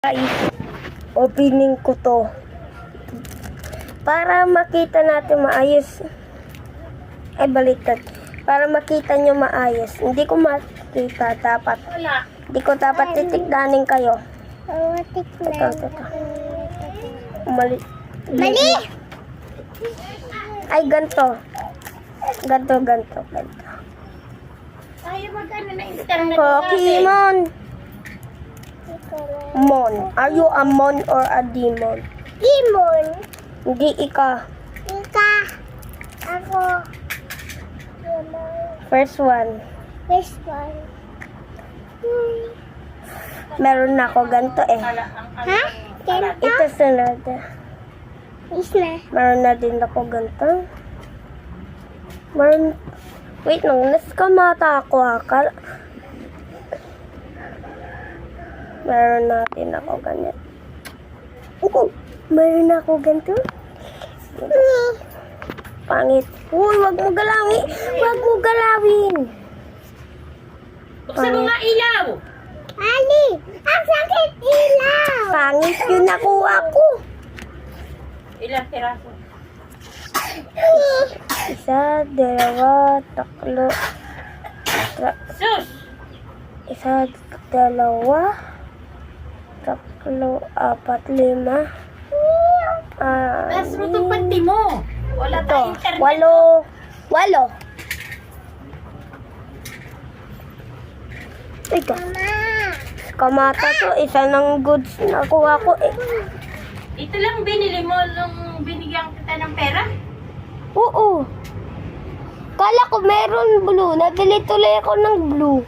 Guys, opening ko to para makita natin maayos. Ay, baliktad. Para makita nyo maayos. Hindi ko makita dapat. Hindi ko dapat titigdanin kayo. Ito. Mali. Ay, ganto. Ganto. Ay, magkano na internet Pokemon. Mon. Are you a mon or a demon? Demon. Hindi ika. Ika. Ako. First one. This one. Meron na ako ganito eh. Ha? Ganito? Ito sunod. Is na. Meron na din ako ganito. Meron. Wait lang. Naskamata ako ha. Meron natin ako ganito. Meron na ako ganito. Pangit. Uy, wag mo galawin. Wag mo galawin. Buksan mo nga ilaw. Ali, ang sakit ilaw. Pangit yun nakuha ko. Ilang piraso? Isa, dalawa, tatlo. Sus! Isa, dalawa, tatlo, apat, lima. Tapos mo itong panty mo. Wala Ito, tayong internet. walo. Ito. Kamata to, isa ng goods na nakuha ko eh. Ito lang binili mo nung binigyan kita ng pera? Oo. Kala ko meron blue, nabili tuloy ako ng blue.